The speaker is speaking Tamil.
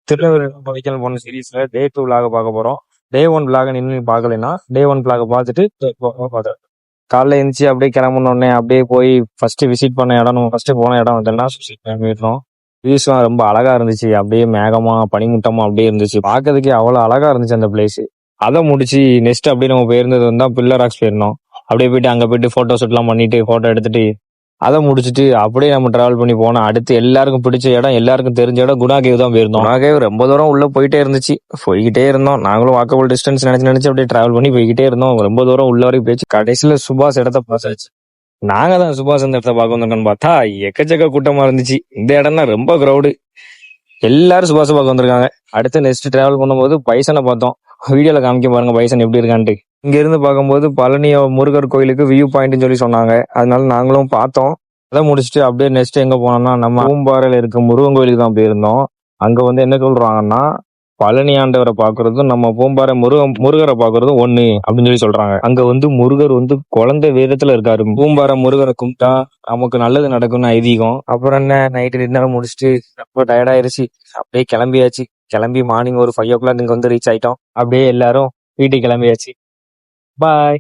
திருநெல்வேலி கொடைக்கானல் போன சீரீஸ்ல டே 2 விளாக பார்க்க போறோம். டே 1 விளாக நின்று பார்க்கலைன்னா டே 1 விளாக பார்த்துட்டு பார்த்தேன். காலைல எழுந்துச்சு அப்படியே கிளம்புனோடனே அப்படியே போய் ஃபர்ஸ்ட் விசிட் பண்ண இடம், நம்ம ஃபர்ஸ்ட் போன இடம் வந்து சுவிசிட் கிளம்பிடுறோம். வியூஸ்லாம் ரொம்ப அழகா இருந்துச்சு. அப்படியே மேகமா பனிமூட்டமா அப்படியே இருந்துச்சு. பார்க்கறதுக்கே அவ்வளவு அழகா இருந்துச்சு அந்த பிளேஸ். அதை முடிச்சு நெக்ஸ்ட் அப்படியே நம்ம போயிருந்தது வந்து பில்லர் ராக்ஸ் போயிருந்தோம். அப்படியே போயிட்டு அங்க போயிட்டு போட்டோ ஷூட் எல்லாம் பண்ணிட்டு போட்டோ எடுத்துட்டு அதை முடிச்சுட்டு அப்படியே நம்ம டிராவல் பண்ணி போனோம். அடுத்து எல்லாருக்கும் பிடிச்ச இடம், எல்லாருக்கும் தெரிஞ்ச இடம் குணா கேவ் தான் போயிருந்தோம். குணா கேவ் ரொம்ப தூரம் உள்ள போயிட்டே இருந்துச்சு. போய்கிட்டே இருந்தோம். நாங்களும் வாக்கபிள் டிஸ்டன்ஸ் நினைச்சு அப்படியே டிராவல் பண்ணி போய்கிட்டே இருந்தோம். ரொம்ப தூரம் உள்ள வரைக்கும் போயிடுச்சு. கடைசியில சுபாஷ் இடத்த பார்த்தாச்சு. நாங்க தான் சுபாஷ் அந்த இடத்த பார்க்க வந்திருக்கோம்னு பார்த்தா எக்கச்சக்க கூட்டமா இருந்துச்சு. இந்த இடம்னா ரொம்ப கிரௌடு. எல்லாரும் சுபாஷ் பார்க்க வந்திருக்காங்க. அடுத்து நெக்ஸ்ட் டிராவல் பண்ணும்போது பைசனை பார்த்தோம். வீடியோல காமிக்க பாருங்க பைசன் எப்படி இருக்கான்ட்டு. இங்க இருந்து பார்க்கும்போது பழனி முருகர் கோயிலுக்கு வியூ பாயிண்ட்னு சொல்லி சொன்னாங்க. அதனால நாங்களும் பார்த்தோம். அதை முடிச்சுட்டு அப்படியே நெக்ஸ்ட் எங்க போனோம்னா நம்ம பூம்பாறையில இருக்க முருகன் கோயிலுக்கு தான் போயிருந்தோம். அங்க வந்து என்ன சொல்றாங்கன்னா பழனி ஆண்டவரை பாக்குறதும் நம்ம பூம்பாறை முருகரை பாக்குறதும் ஒண்ணு அப்படின்னு சொல்லி சொல்றாங்க. அங்க வந்து முருகர் வந்து குழந்தை வேதத்துல இருக்காரு. பூம்பாறை முருகரை கும்பிட்டா நமக்கு நல்லது நடக்கும்னு ஐதீகம். அப்புறம் என்ன நைட்டு டின்னர் முடிச்சுட்டு ரொம்ப டயர்ட் ஆயிருச்சு. அப்படியே கிளம்பியாச்சு. கிளம்பி மார்னிங் ஒரு 5 o'clock இங்க வந்து ரீச் ஆயிட்டோம். அப்படியே எல்லாரும் வீட்டுக்கு கிளம்பியாச்சு. பாய்.